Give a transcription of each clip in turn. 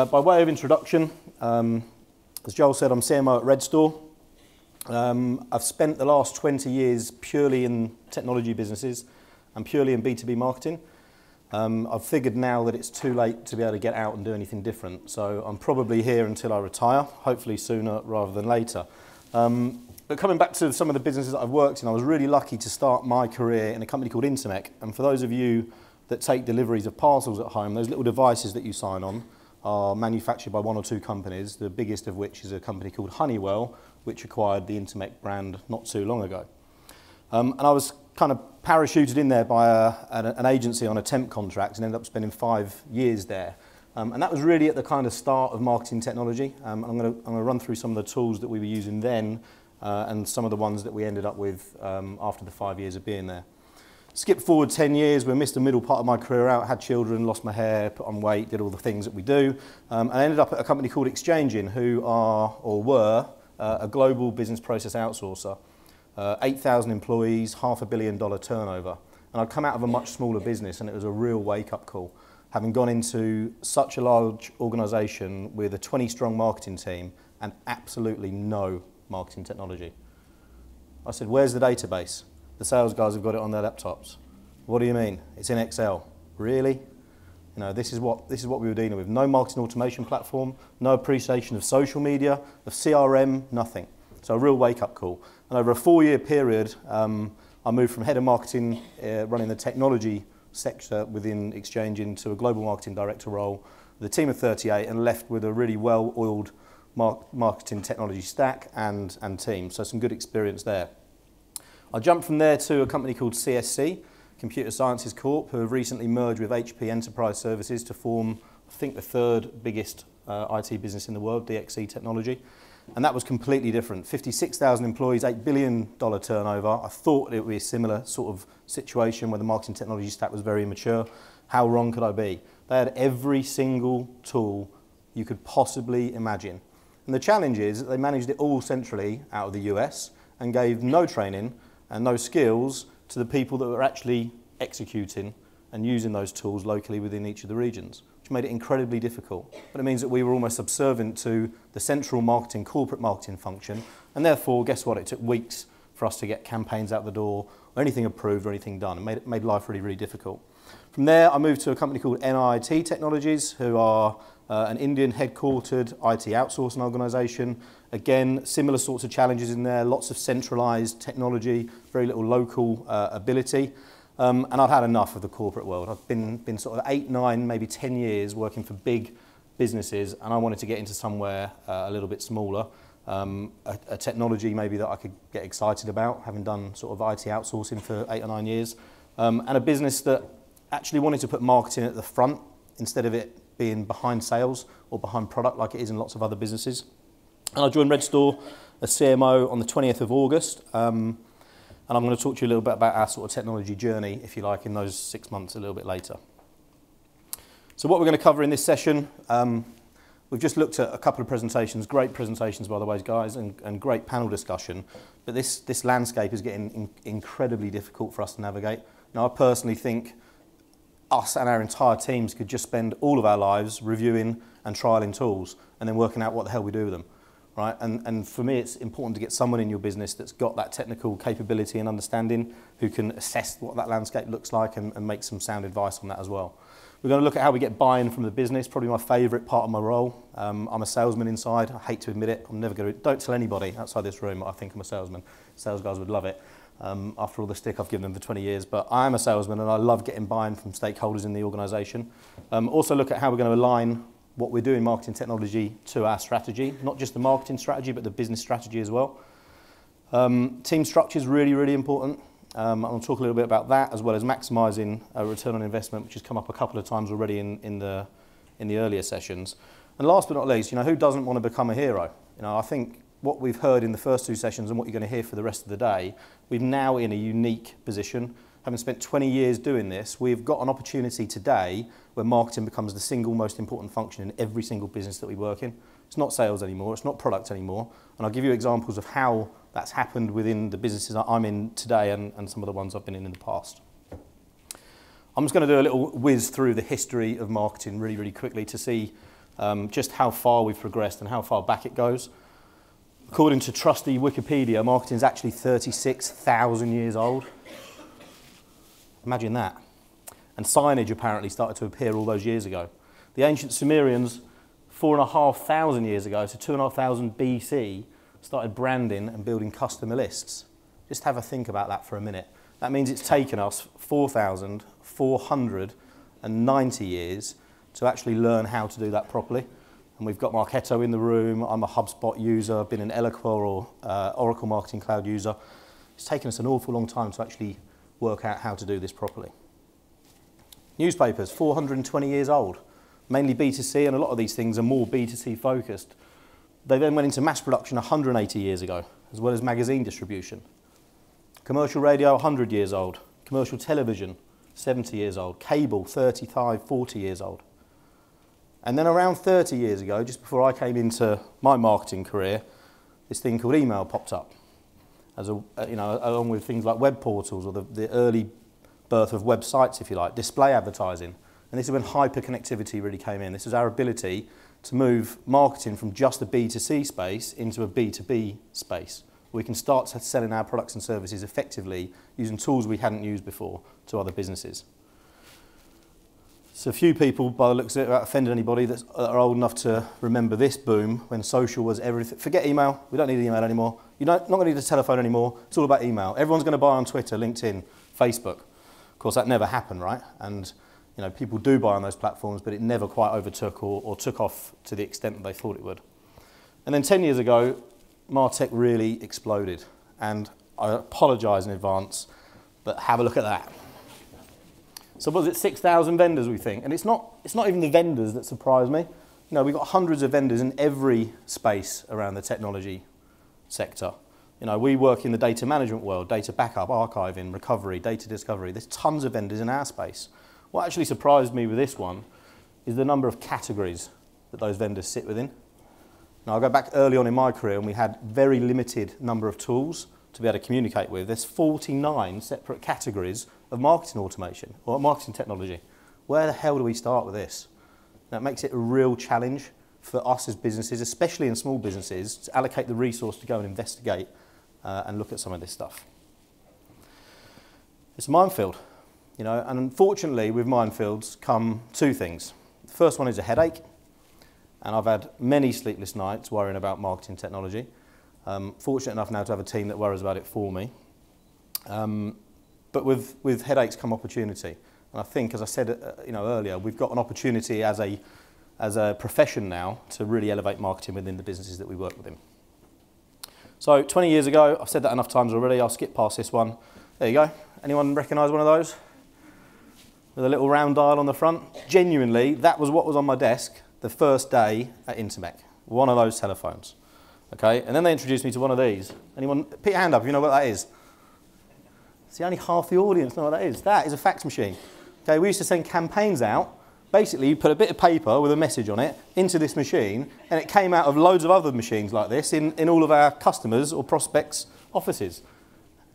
By way of introduction, as Joel said, I'm CMO at Redstor. I've spent the last 20 years purely in technology businesses and purely in B2B marketing. I've figured now that it's too late to be able to get out and do anything different, so I'm probably here until I retire, hopefully sooner rather than later. But coming back to some of the businesses that I've worked in, I was really lucky to start my career in a company called Intermec. And for those of you that take deliveries of parcels at home, those little devices that you sign on are manufactured by one or two companies, the biggest of which is a company called Honeywell, which acquired the Intermec brand not too long ago. And I was kind of parachuted in there by an agency on a temp contract and ended up spending 5 years there. And that was really at the kind of start of marketing technology. I'm going to run through some of the tools that we were using then and some of the ones that we ended up with after the 5 years of being there. Skip forward 10 years, we missed the middle part of my career out, had children, lost my hair, put on weight, did all the things that we do. And I ended up at a company called Exchanging, who are, or were, a global business process outsourcer. 8,000 employees, $500 million turnover. And I'd come out of a much smaller business and it was a real wake-up call. Having gone into such a large organisation with a 20-strong marketing team and absolutely no marketing technology. I said, where's the database? The sales guys have got it on their laptops. What do you mean? It's in Excel. Really? You know, this is what we were dealing with. No marketing automation platform, no appreciation of social media, of CRM, nothing. So a real wake-up call. And over a 4-year period, I moved from head of marketing, running the technology sector within Exchanging, to a global marketing director role with a team of 38, and left with a really well-oiled marketing technology stack and team. So some good experience there. I jumped from there to a company called CSC, Computer Sciences Corp, who have recently merged with HP Enterprise Services to form, I think, the third biggest IT business in the world, DXC Technology. And that was completely different. 56,000 employees, $8 billion turnover. I thought it would be a similar sort of situation where the marketing technology stack was very immature. How wrong could I be? They had every single tool you could possibly imagine. And the challenge is that they managed it all centrally out of the US and gave no training and no skills to the people that were actually executing and using those tools locally within each of the regions, which made it incredibly difficult. But it means that we were almost subservient to the central marketing, corporate marketing function, and therefore, guess what? It took weeks for us to get campaigns out the door, or anything approved, or anything done. It made life really, really difficult. From there, I moved to a company called NIT Technologies, who are an Indian headquartered IT outsourcing organisation. Again, similar sorts of challenges in there, lots of centralised technology, very little local ability. And I've had enough of the corporate world. I've been sort of 8, 9, maybe 10 years working for big businesses, and I wanted to get into somewhere a little bit smaller, a technology maybe that I could get excited about, having done sort of IT outsourcing for 8 or 9 years, and a business that actually wanted to put marketing at the front instead of it being behind sales or behind product like it is in lots of other businesses. And I joined Redstor as CMO on the 20th of August. And I'm going to talk to you a little bit about our sort of technology journey, if you like, in those 6 months a little bit later. So what we're going to cover in this session, we've just looked at a couple of presentations, great presentations by the way, guys, and great panel discussion. But this landscape is getting incredibly difficult for us to navigate. Now, I personally think us and our entire teams could just spend all of our lives reviewing and trialing tools and then working out what the hell we do with them. Right? And for me, it's important to get someone in your business that's got that technical capability and understanding, who can assess what that landscape looks like and make some sound advice on that as well. We're going to look at how we get buy-in from the business, probably my favourite part of my role. I'm a salesman inside. I hate to admit it. I'm never going to, don't tell anybody outside this room I think I'm a salesman. Sales guys would love it. After all the stick I've given them for 20 years, but I am a salesman and I love getting buy-in from stakeholders in the organisation. Also look at how we're going to align what we're doing in marketing technology to our strategy, not just the marketing strategy, but the business strategy as well. Team structure is really, really important. I'll talk a little bit about that, as well as maximising return on investment, which has come up a couple of times already in the earlier sessions. And last but not least, you know, who doesn't want to become a hero? You know, I think what we've heard in the first 2 sessions and what you're going to hear for the rest of the day, we're now in a unique position. Having spent 20 years doing this, we've got an opportunity today where marketing becomes the single most important function in every single business that we work in. It's not sales anymore, it's not product anymore, and I'll give you examples of how that's happened within the businesses that I'm in today and some of the ones I've been in the past. I'm just going to do a little whiz through the history of marketing really, really quickly to see just how far we've progressed and how far back it goes. According to trusty Wikipedia, marketing is actually 36,000 years old. Imagine that. And signage apparently started to appear all those years ago. The ancient Sumerians, 4,500 years ago, so 2,500 BC, started branding and building customer lists. Just have a think about that for a minute. That means it's taken us 4,490 years to actually learn how to do that properly. And we've got Marketo in the room. I'm a HubSpot user. I've been an Eloqua or Oracle Marketing Cloud user. It's taken us an awful long time to actually work out how to do this properly. Newspapers, 420 years old, mainly B2C, and a lot of these things are more B2C focused. They then went into mass production 180 years ago, as well as magazine distribution. Commercial radio, 100 years old. Commercial television, 70 years old. Cable, 35, 40 years old. And then around 30 years ago, just before I came into my marketing career, this thing called email popped up, as along with things like web portals or the early birth of websites, if you like, display advertising. And this is when hyper-connectivity really came in. This is our ability to move marketing from just a B2C space into a B2B space. We can start selling our products and services effectively using tools we hadn't used before to other businesses. So few people, by the looks of it, without offending anybody, that are old enough to remember this boom when social was everything. Forget email. We don't need email anymore. You're not going to need a telephone anymore. It's all about email. Everyone's going to buy on Twitter, LinkedIn, Facebook. Of course, that never happened, right? And people do buy on those platforms, but it never quite overtook or took off to the extent that they thought it would. And then 10 years ago, martech really exploded. And I apologise in advance, but have a look at that. So was it 6,000 vendors, we think? And it's not even the vendors that surprise me. We've got hundreds of vendors in every space around the technology sector. We work in the data management world, data backup, archiving, recovery, data discovery. There's tons of vendors in our space. What actually surprised me with this one is the number of categories that those vendors sit within. Now, I'll go back early on in my career and we had very limited number of tools to be able to communicate with. There's 49 separate categories of marketing automation or marketing technology. Where the hell do we start with this? That makes it a real challenge for us as businesses, especially in small businesses, to allocate the resource to go and investigate and look at some of this stuff. It's a minefield, and unfortunately with minefields come two things. The first one is a headache, and I've had many sleepless nights worrying about marketing technology. Fortunate enough now to have a team that worries about it for me. But with headaches come opportunity. And I think, as I said earlier, we've got an opportunity as a profession now to really elevate marketing within the businesses that we work within. So 20 years ago, I've said that enough times already, I'll skip past this one. There you go. Anyone recognise one of those? With a little round dial on the front? Genuinely, that was what was on my desk the first day at Intermec. One of those telephones. Okay, and then they introduced me to one of these. Anyone, put your hand up if you know what that is. See, only half the audience know what that is. That is a fax machine. Okay, we used to send campaigns out. Basically, you put a bit of paper with a message on it into this machine, and it came out of loads of other machines like this in all of our customers' or prospects' offices.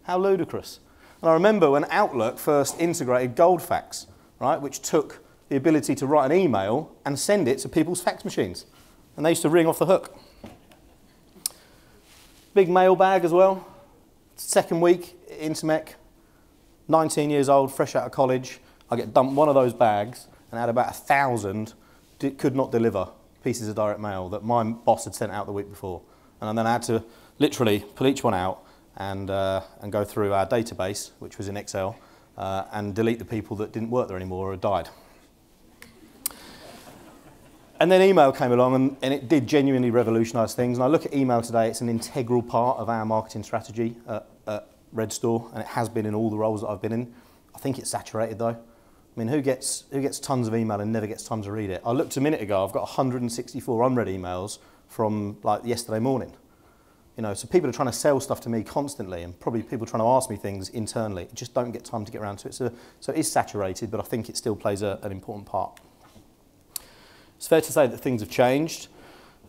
How ludicrous. And I remember when Outlook first integrated Goldfax, right, which took the ability to write an email and send it to people's fax machines. And they used to ring off the hook. Big mailbag as well. Second week, Intermec, 19 years old, fresh out of college. I get dumped one of those bags and had about 1,000 could not deliver pieces of direct mail that my boss had sent out the week before. And then I had to literally pull each one out and go through our database, which was in Excel, and delete the people that didn't work there anymore or had died. And then email came along and it did genuinely revolutionise things. And I look at email today, it's an integral part of our marketing strategy at Redstor, and it has been in all the roles that I've been in. I think it's saturated though. I mean, who gets tons of email and never gets time to read it? I looked a minute ago, I've got 164 unread emails from like yesterday morning. So people are trying to sell stuff to me constantly, and probably people trying to ask me things internally. Just don't get time to get around to it. So it is saturated, but I think it still plays an important part. It's fair to say that things have changed,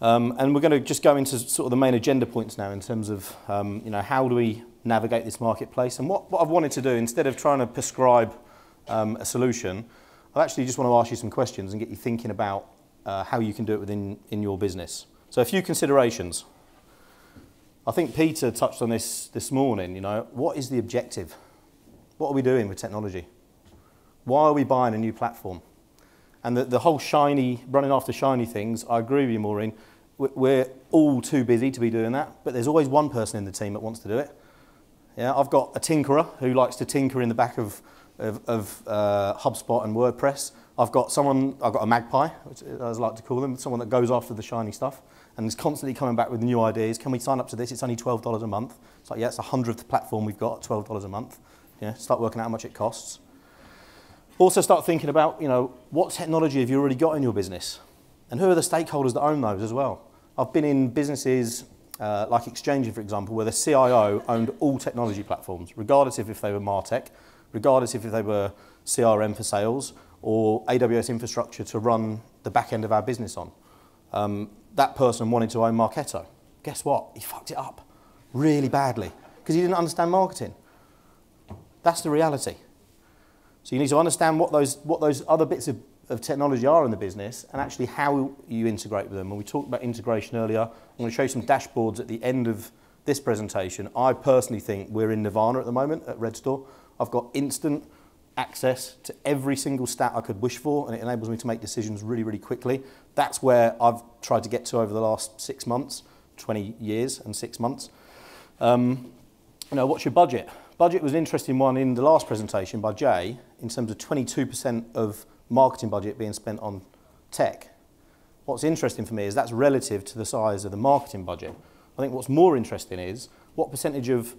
and we're going to just go into sort of the main agenda points now in terms of how do we navigate this marketplace. And what I've wanted to do, instead of trying to prescribe a solution, I actually just want to ask you some questions and get you thinking about how you can do it within your business. So a few considerations. I think Peter touched on this morning, what is the objective? What are we doing with technology? Why are we buying a new platform? And the whole running after shiny things, I agree with you, Maureen. We're all too busy to be doing that, but there's always one person in the team that wants to do it. Yeah, I've got a tinkerer who likes to tinker in the back of HubSpot and WordPress. I've got a magpie, which I like to call them, someone that goes after the shiny stuff and is constantly coming back with new ideas. Can we sign up to this? It's only $12 a month. It's like, yeah, it's the 100th platform we've got, $12 a month. Yeah, start working out how much it costs. Also start thinking about, what technology have you already got in your business? And who are the stakeholders that own those as well? I've been in businesses like Exchanger, for example, where the CIO owned all technology platforms, regardless if they were martech, regardless if they were CRM for sales, or AWS infrastructure to run the back end of our business on. That person wanted to own Marketo. Guess what? He fucked it up really badly because he didn't understand marketing. That's the reality. So you need to understand what those other bits of technology are in the business and actually how you integrate with them. When we talked about integration earlier, I'm going to show you some dashboards at the end of this presentation. I personally think we're in nirvana at the moment at Redstor. I've got instant access to every single stat I could wish for, and it enables me to make decisions really, really quickly. That's where I've tried to get to over the last 6 months, 20 years and 6 months. What's your budget? Budget was an interesting one in the last presentation by Jay, in terms of 22% of marketing budget being spent on tech. What's interesting for me is that's relative to the size of the marketing budget. I think what's more interesting is what percentage of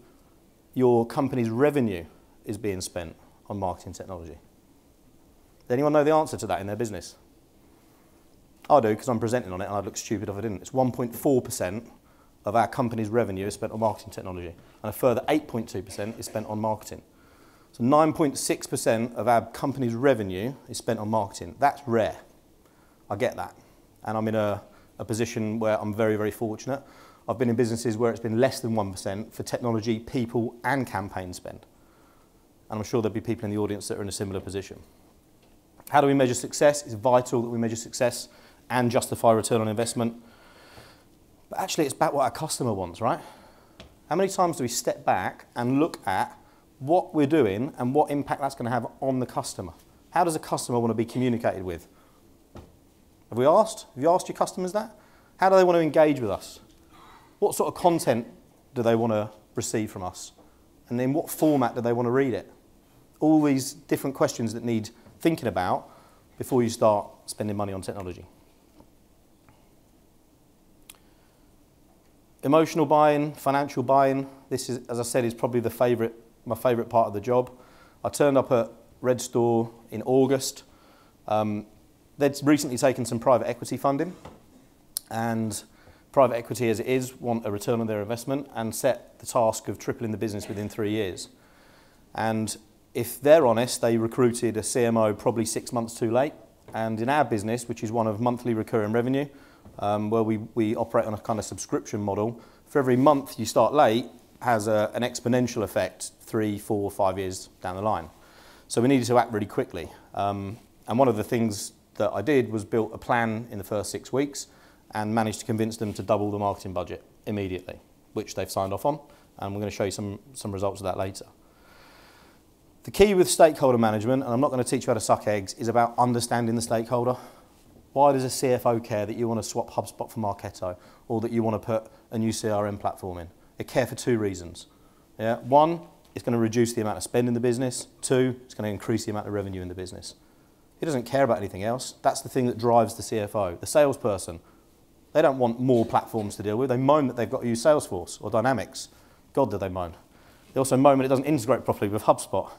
your company's revenue is being spent on marketing technology. Does anyone know the answer to that in their business? I do, because I'm presenting on it and I'd look stupid if I didn't. It's 1.4% of our company's revenue is spent on marketing technology, and a further 8.2% is spent on marketing. So 9.6% of our company's revenue is spent on marketing. That's rare. I get that. And I'm in a position where I'm very, very fortunate. I've been in businesses where it's been less than 1% for technology, people, and campaign spend. And I'm sure there'll be people in the audience that are in a similar position. How do we measure success? It's vital that we measure success and justify return on investment. But actually, it's about what our customer wants, right? How many times do we step back and look at what we're doing and what impact that's going to have on the customer? How does a customer want to be communicated with? Have you asked your customers that? How do they want to engage with us? What sort of content do they want to receive from us? And in what format do they want to read it? All these different questions that need thinking about before you start spending money on technology. Emotional buying, financial buying. This is, as I said, is probably my favourite part of the job. I turned up at Redstor in August. They'd recently taken some private equity funding, and private equity as it is want a return on their investment and set the task of tripling the business within 3 years. And if they're honest, they recruited a CMO probably 6 months too late. And in our business, which is one of monthly recurring revenue, where we operate on a kind of subscription model, for every month you start late has an exponential effect 3, 4, 5 years down the line. So we needed to act really quickly. And one of the things that I did was built a plan in the first 6 weeks and managed to convince them to double the marketing budget immediately, which they've signed off on. And we're going to show you some results of that later. The key with stakeholder management, and I'm not going to teach you how to suck eggs, is about understanding the stakeholder. Why does a CFO care that you want to swap HubSpot for Marketo, or that you want to put a new CRM platform in? They care for 2 reasons. Yeah? 1, it's going to reduce the amount of spend in the business. 2, it's going to increase the amount of revenue in the business. He doesn't care about anything else. That's the thing that drives the CFO. The salesperson, they don't want more platforms to deal with. They moan that they've got to use Salesforce or Dynamics. God, do they moan. They also moan that it doesn't integrate properly with HubSpot.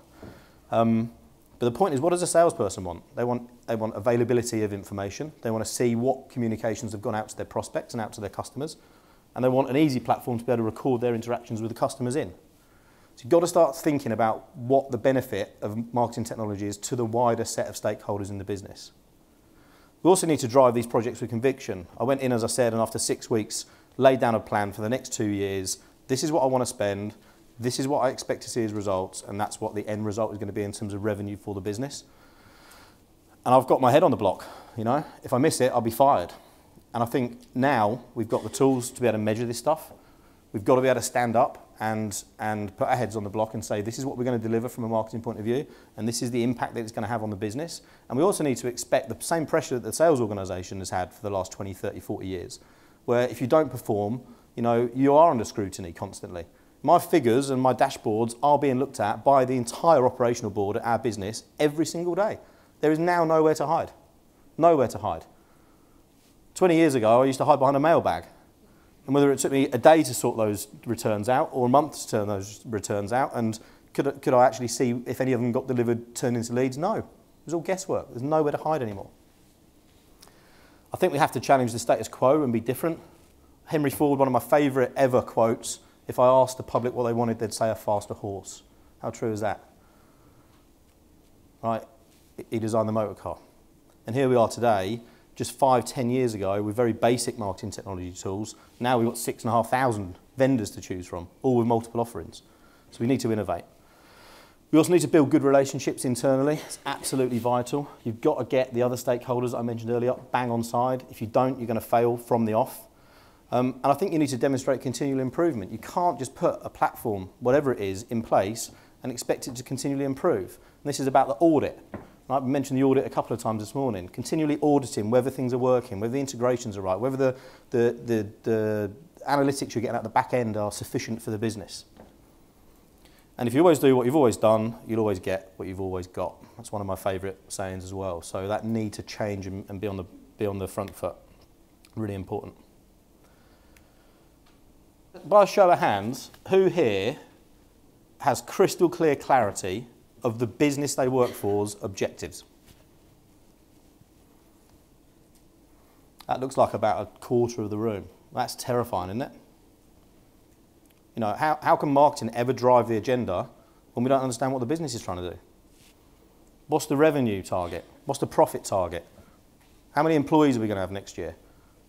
But the point is, what does a salesperson want? They want availability of information. They want to see what communications have gone out to their prospects and out to their customers. And they want an easy platform to be able to record their interactions with the customers in. So you've got to start thinking about what the benefit of marketing technology is to the wider set of stakeholders in the business. We also need to drive these projects with conviction. I went in, as I said, and after 6 weeks, laid down a plan for the next 2 years. This is what I want to spend. This is what I expect to see as results, and that's what the end result is going to be in terms of revenue for the business. And I've got my head on the block. You know, if I miss it, I'll be fired. And I think now we've got the tools to be able to measure this stuff. We've got to be able to stand up and put our heads on the block and say, this is what we're going to deliver from a marketing point of view, and this is the impact that it's going to have on the business. And we also need to expect the same pressure that the sales organisation has had for the last 20, 30, 40 years, where if you don't perform, you know, you are under scrutiny constantly. My figures and my dashboards are being looked at by the entire operational board at our business every single day. There is now nowhere to hide. Nowhere to hide. 20 years ago, I used to hide behind a mailbag. And whether it took me a day to sort those returns out or a month to turn those returns out, and could I actually see if any of them got delivered, turned into leads? No. It was all guesswork. There's nowhere to hide anymore. I think we have to challenge the status quo and be different. Henry Ford, one of my favourite ever quotes, if I asked the public what they wanted, they'd say a faster horse. How true is that? Right? He designed the motor car. And here we are today, just 5, 10 years ago, with very basic marketing technology tools. Now we've got 6,500 vendors to choose from, all with multiple offerings. So we need to innovate. We also need to build good relationships internally. It's absolutely vital. You've got to get the other stakeholders that I mentioned earlier bang on side. If you don't, you're going to fail from the off. And I think you need to demonstrate continual improvement. You can't just put a platform, whatever it is, in place and expect it to continually improve. And this is about the audit. I mentioned the audit a couple of times this morning. Continually auditing whether things are working, whether the integrations are right, whether the analytics you're getting at the back end are sufficient for the business. And if you always do what you've always done, you'll always get what you've always got. That's one of my favourite sayings as well. So that need to change and be on the front foot. Really important. By a show of hands, who here has crystal clear clarity of the business they work for's objectives? That looks like about a quarter of the room. That's terrifying, isn't it? You know, how can marketing ever drive the agenda when we don't understand what the business is trying to do? What's the revenue target? What's the profit target? How many employees are we going to have next year?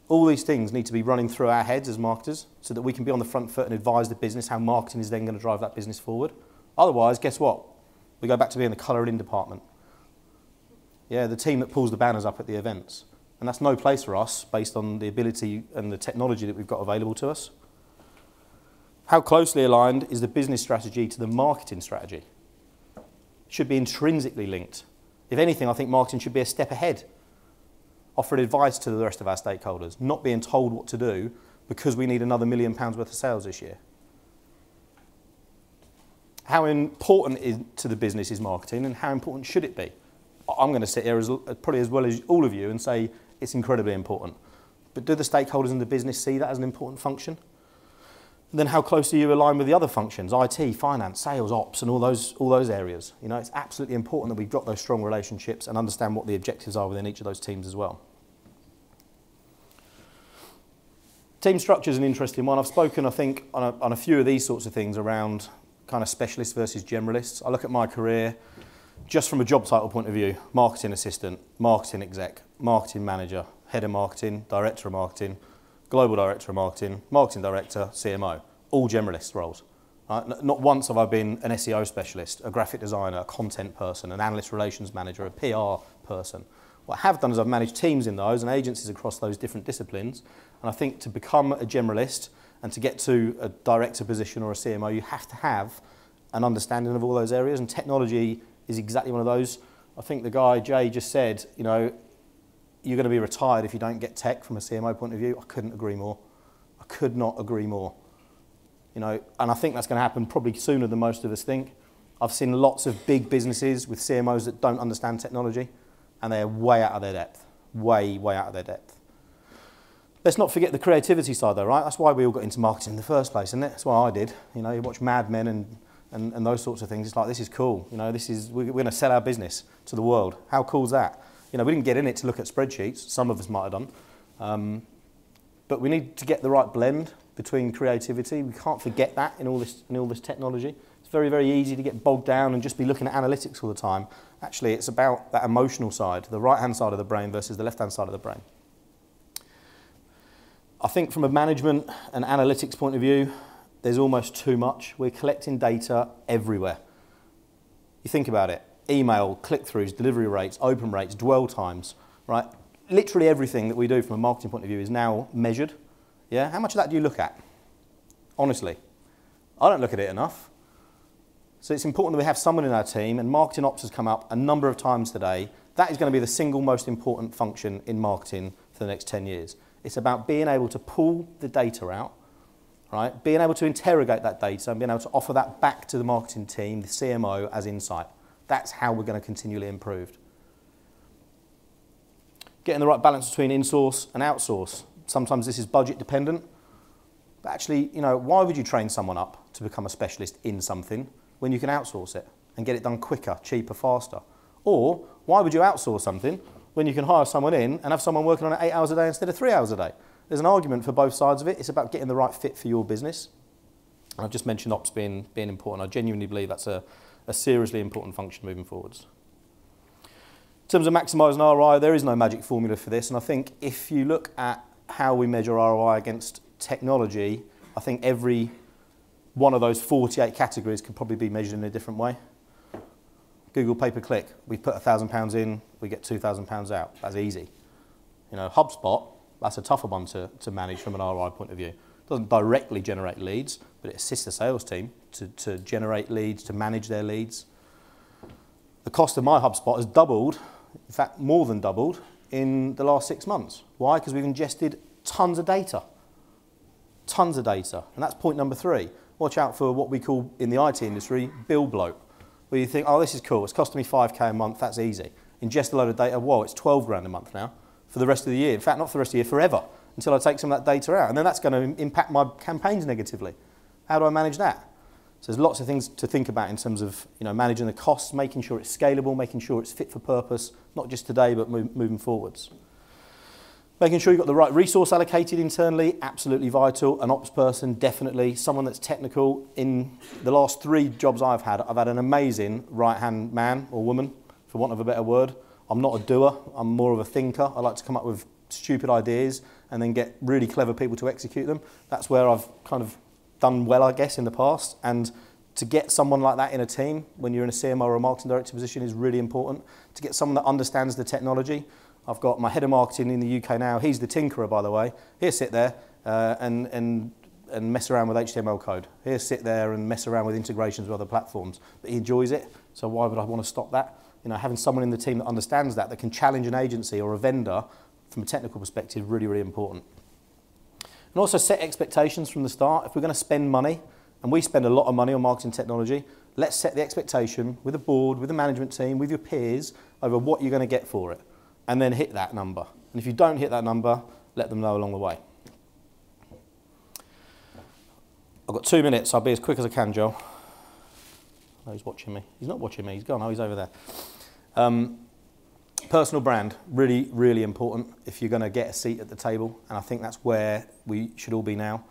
All these things need to be running through our heads as marketers so that we can be on the front foot and advise the business how marketing is then going to drive that business forward. Otherwise, guess what? We go back to being the colouring department. Yeah, the team that pulls the banners up at the events. And that's no place for us based on the ability and the technology that we've got available to us. How closely aligned is the business strategy to the marketing strategy? It should be intrinsically linked. If anything, I think marketing should be a step ahead. Offering advice to the rest of our stakeholders, not being told what to do because we need another £1 million worth of sales this year. How important to the business is marketing, and how important should it be? I'm going to sit here probably as well as all of you and say it's incredibly important. But do the stakeholders in the business see that as an important function? And then how closely you align with the other functions, IT, finance, sales, ops, and all those areas. You know, it's absolutely important that we've got those strong relationships and understand what the objectives are within each of those teams as well. Team structure is an interesting one. I've spoken, I think, on a few of these sorts of things around kind of specialists versus generalists. I look at my career just from a job title point of view: marketing assistant, marketing exec, marketing manager, head of marketing, director of marketing, global director of marketing, marketing director, CMO, all generalist roles. Not once have I been an SEO specialist, a graphic designer, a content person, an analyst relations manager, a PR person. What I have done is I've managed teams in those and agencies across those different disciplines. And I think to become a generalist and to get to a director position or a CMO, you have to have an understanding of all those areas. And technology is exactly one of those. I think the guy, Jay, just said, you know, you're going to be retired if you don't get tech from a CMO point of view. I couldn't agree more. I could not agree more. You know, and I think that's going to happen probably sooner than most of us think. I've seen lots of big businesses with CMOs that don't understand technology, and they're way out of their depth. Way, way out of their depth. Let's not forget the creativity side though, right? That's why we all got into marketing in the first place, isn't it? That's why I did. You know, you watch Mad Men and those sorts of things. It's like, this is cool. You know, we're going to sell our business to the world. How cool is that? You know, we didn't get in it to look at spreadsheets. Some of us might have done. But we need to get the right blend between creativity. We can't forget that in all this technology. It's very, very easy to get bogged down and just be looking at analytics all the time. Actually, it's about that emotional side, the right-hand side of the brain versus the left-hand side of the brain. I think from a management and analytics point of view, there's almost too much. We're collecting data everywhere. You think about it. Email, click-throughs, delivery rates, open rates, dwell times, right? literally everything that we do from a marketing point of view is now measured. Yeah? How much of that do you look at? Honestly, I don't look at it enough. So it's important that we have someone in our team, and marketing ops has come up a number of times today. That is going to be the single most important function in marketing for the next 10 years. It's about being able to pull the data out, right? Being able to interrogate that data and being able to offer that back to the marketing team, the CMO, as insight. That's how we're going to continually improve. Getting the right balance between in-source and outsource. Sometimes this is budget dependent, but actually, you know, why would you train someone up to become a specialist in something when you can outsource it and get it done quicker, cheaper, faster? Or why would you outsource something when you can hire someone in and have someone working on it 8 hours a day instead of 3 hours a day? There's an argument for both sides of it. It's about getting the right fit for your business. And I've just mentioned ops being important. I genuinely believe that's a seriously important function moving forwards. In terms of maximising ROI, there is no magic formula for this. And I think if you look at how we measure ROI against technology, I think every one of those 48 categories can probably be measured in a different way. Google pay-per-click, we put £1,000 in, we get £2,000 out. That's easy. You know, HubSpot, that's a tougher one to manage from an ROI point of view. It doesn't directly generate leads, but it assists the sales team to generate leads, to manage their leads. The cost of my HubSpot has doubled, in fact more than doubled, in the last 6 months. Why? Because we've ingested tons of data. Tons of data. And that's point number 3. Watch out for what we call in the IT industry, bill bloat. Where you think, oh, this is cool, it's costing me 5k a month, that's easy. Ingest a load of data, whoa, it's 12 grand a month now for the rest of the year. In fact, not for the rest of the year, forever, until I take some of that data out. And then that's going to impact my campaigns negatively. How do I manage that? So there's lots of things to think about in terms of, you know, managing the costs, making sure it's scalable, making sure it's fit for purpose, not just today, but moving forwards. Making sure you've got the right resource allocated internally, absolutely vital. An ops person, definitely. Someone that's technical. In the last 3 jobs I've had an amazing right-hand man or woman, for want of a better word. I'm not a doer, I'm more of a thinker. I like to come up with stupid ideas and then get really clever people to execute them. That's where I've kind of done well, I guess, in the past. And to get someone like that in a team, when you're in a CMO or a marketing director position, is really important. To get someone that understands the technology. I've got my head of marketing in the UK now. He's the tinkerer, by the way. He'll sit there and mess around with HTML code. He'll sit there and mess around with integrations with other platforms. But he enjoys it, so why would I want to stop that? You know, having someone in the team that understands that can challenge an agency or a vendor from a technical perspective, really, really important. And also set expectations from the start. If we're going to spend money, and we spend a lot of money on marketing technology, let's set the expectation with the board, with the management team, with your peers, over what you're going to get for it. And then hit that number. And if you don't hit that number, let them know along the way. I've got 2 minutes, I'll be as quick as I can, Joel. Oh, he's watching me. He's not watching me, he's gone, oh, he's over there. Personal brand, really, really important if you're going to get a seat at the table, and I think that's where we should all be now.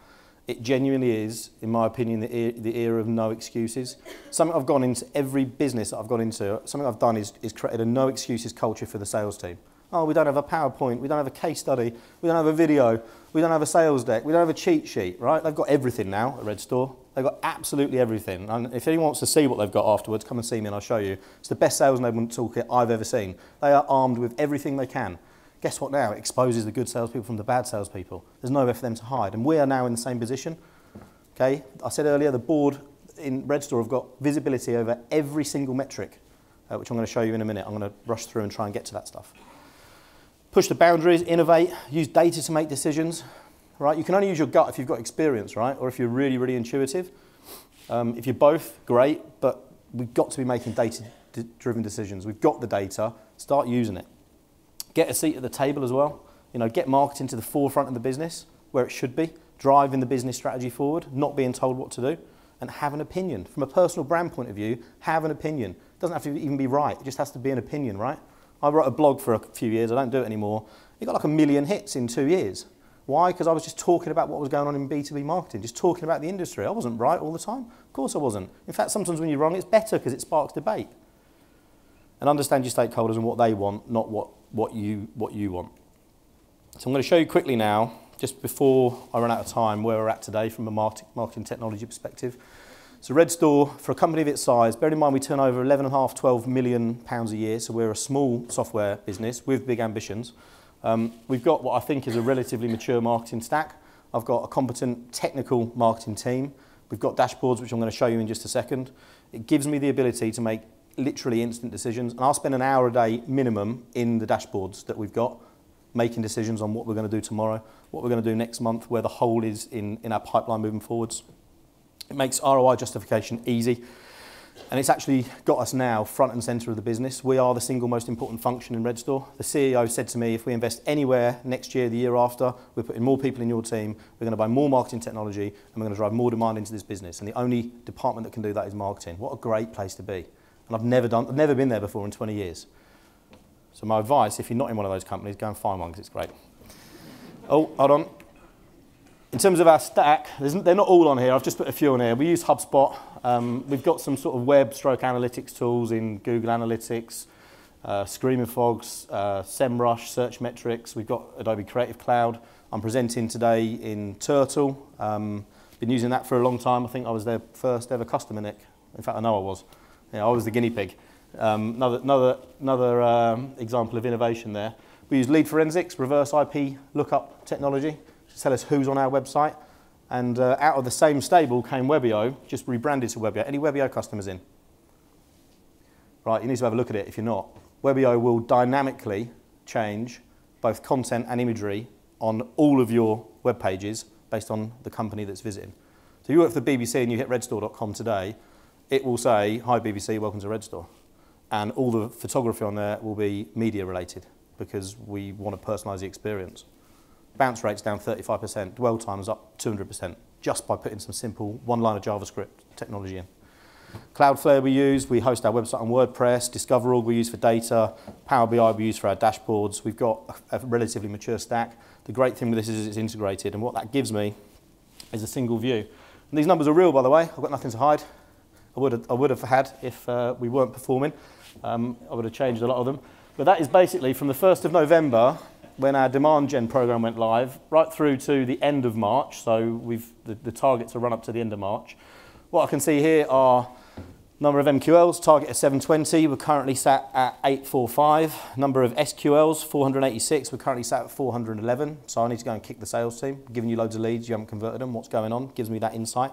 It genuinely is, in my opinion, the era of no excuses. Something I've gone into, every business that I've gone into, something I've done is created a no excuses culture for the sales team. Oh, we don't have a PowerPoint, we don't have a case study, we don't have a video, we don't have a sales deck, we don't have a cheat sheet, right? They've got everything now at Redstor. They've got absolutely everything. And if anyone wants to see what they've got afterwards, come and see me and I'll show you. It's the best sales enablement toolkit I've ever seen. They are armed with everything they can. Guess what now? It exposes the good salespeople from the bad salespeople. There's nowhere for them to hide. And we are now in the same position. Okay? I said earlier, the board in Redstor have got visibility over every single metric, which I'm going to show you in a minute. I'm going to rush through and try and get to that stuff. Push the boundaries, innovate, use data to make decisions. Right? You can only use your gut if you've got experience, right? Or if you're really, really intuitive. If you're both, great, but we've got to be making data-driven decisions. We've got the data, start using it. Get a seat at the table as well. You know, get marketing to the forefront of the business, where it should be, driving the business strategy forward, not being told what to do, and have an opinion. From a personal brand point of view, have an opinion. It doesn't have to even be right, it just has to be an opinion, right? I wrote a blog for a few years, I don't do it anymore. It got like 1 million hits in 2 years. Why? Because I was just talking about what was going on in B2B marketing, just talking about the industry. I wasn't right all the time. Of course I wasn't. In fact, sometimes when you're wrong, it's better because it sparks debate. And understand your stakeholders and what they want, not what you want. So I'm going to show you quickly now, just before I run out of time, where we're at today from a marketing technology perspective. So Redstor, for a company of its size, bear in mind we turn over 11.5, 12 million pounds a year, so we're a small software business with big ambitions. We've got what I think is a relatively mature marketing stack. I've got a competent technical marketing team. We've got dashboards, which I'm going to show you in just a second. It gives me the ability to make literally instant decisions. And I'll spend an hour a day minimum in the dashboards that we've got, making decisions on what we're going to do tomorrow, what we're going to do next month, where the hole is in our pipeline moving forwards. It makes ROI justification easy. And it's actually got us now front and centre of the business. We are the single most important function in Redstor. The CEO said to me, if we invest anywhere next year, the year after, we're putting more people in your team, we're going to buy more marketing technology, and we're going to drive more demand into this business. And the only department that can do that is marketing. What a great place to be. And I've never been there before in 20 years. So my advice, if you're not in one of those companies, go and find one, because it's great. Oh, hold on. In terms of our stack, they're not all on here. I've just put a few on here. We use HubSpot. We've got some sort of web stroke analytics tools in Google Analytics, Screaming Frogs, SEMrush, Search Metrics. We've got Adobe Creative Cloud. I'm presenting today in Turtle. Been using that for a long time. I think I was their first ever customer, Nick. In fact, I know I was. Yeah, I was the guinea pig. Another example of innovation there. We use lead forensics, reverse IP lookup technology, to tell us who's on our website. And out of the same stable came Webio, just rebranded to Webio. Any Webio customers in? Right, you need to have a look at it if you're not. Webio will dynamically change both content and imagery on all of your web pages based on the company that's visiting. So you work for the BBC and you hit redstor.com today, it will say, hi BBC, welcome to Redstor. And all the photography on there will be media related because we want to personalise the experience. Bounce rate's down 35%, dwell time's up 200% just by putting some simple one-line of JavaScript technology in. Cloudflare we host our website on WordPress, Discoverall we use for data, Power BI we use for our dashboards. We've got a relatively mature stack. The great thing with this is it's integrated, and what that gives me is a single view. And these numbers are real, by the way. I've got nothing to hide. I would have had if we weren't performing. I would have changed a lot of them. But that is basically from the 1st of November, when our demand gen program went live, right through to the end of March. So the targets are run up to the end of March. What I can see here are number of MQLs, target of 720. We're currently sat at 845. Number of SQLs, 486. We're currently sat at 411. So I need to go and kick the sales team. I'm giving you loads of leads, you haven't converted them. What's going on? Gives me that insight.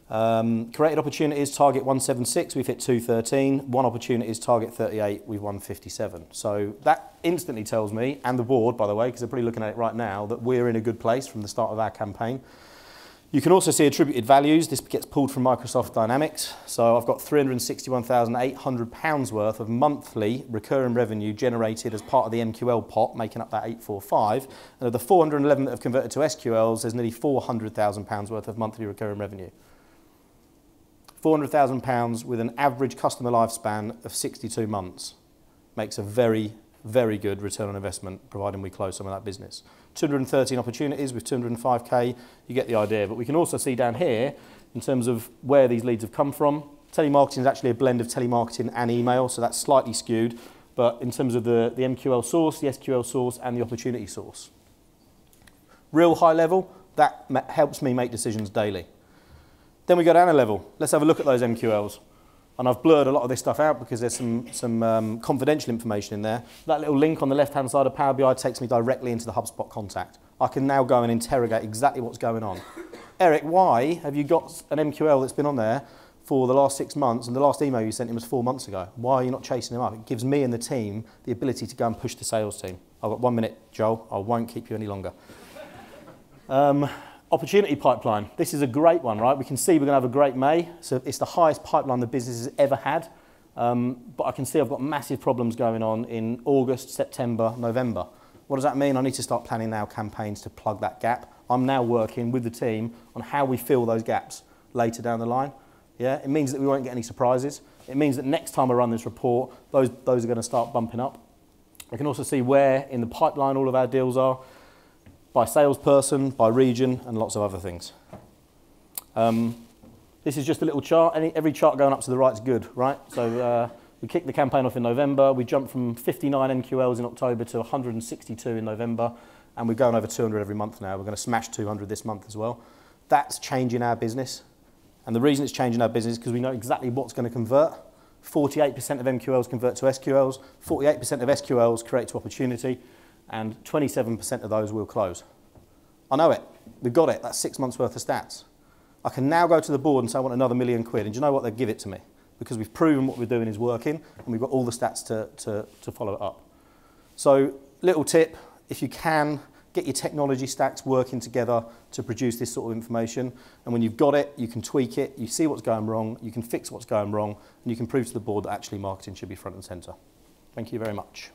Created opportunities, target 176, we've hit 213. One opportunities, target 38, we've won 57. So that instantly tells me, and the board, by the way, because they're probably looking at it right now, that we're in a good place from the start of our campaign. You can also see attributed values. This gets pulled from Microsoft Dynamics. So I've got £361,800 worth of monthly recurring revenue generated as part of the MQL pot, making up that 845. And of the 411 that have converted to SQLs, there's nearly £400,000 worth of monthly recurring revenue. £400,000 with an average customer lifespan of 62 months makes a very, very good return on investment, providing we close some of that business. 213 opportunities with 205k, you get the idea. But we can also see down here, in terms of where these leads have come from, telemarketing is actually a blend of telemarketing and email, so that's slightly skewed. But in terms of the MQL source, the SQL source, and the opportunity source. Real high level, that helps me make decisions daily. Then we go down a level. Let's have a look at those MQLs. And I've blurred a lot of this stuff out because there's some confidential information in there. That little link on the left-hand side of Power BI takes me directly into the HubSpot contact. I can now go and interrogate exactly what's going on. Eric, why have you got an MQL that's been on there for the last 6 months and the last email you sent him was 4 months ago? Why are you not chasing him up? It gives me and the team the ability to go and push the sales team. I've got 1 minute, Joel. I won't keep you any longer. Opportunity pipeline. This is a great one, right? We can see we're going to have a great May. So it's the highest pipeline the business has ever had. But I can see I've got massive problems going on in August, September, November. What does that mean? I need to start planning now campaigns to plug that gap. I'm now working with the team on how we fill those gaps later down the line. Yeah, it means that we won't get any surprises. It means that next time I run this report, those are going to start bumping up. I can also see where in the pipeline all of our deals are, by salesperson, by region, and lots of other things. This is just a little chart. Every chart going up to the right is good, right? So we kicked the campaign off in November. We jumped from 59 MQLs in October to 162 in November, and we're going over 200 every month now. We're going to smash 200 this month as well. That's changing our business. And the reason it's changing our business is because we know exactly what's going to convert. 48% of MQLs convert to SQLs, 48% of SQLs create to opportunity, and 27% of those will close. I know it. We've got it. That's 6 months worth of stats. I can now go to the board and say I want another £1 million, and do you know what? They'll give it to me because we've proven what we're doing is working and we've got all the stats to follow it up. So, little tip, if you can, get your technology stacks working together to produce this sort of information, and when you've got it, you can tweak it, you see what's going wrong, you can fix what's going wrong, and you can prove to the board that actually marketing should be front and centre. Thank you very much.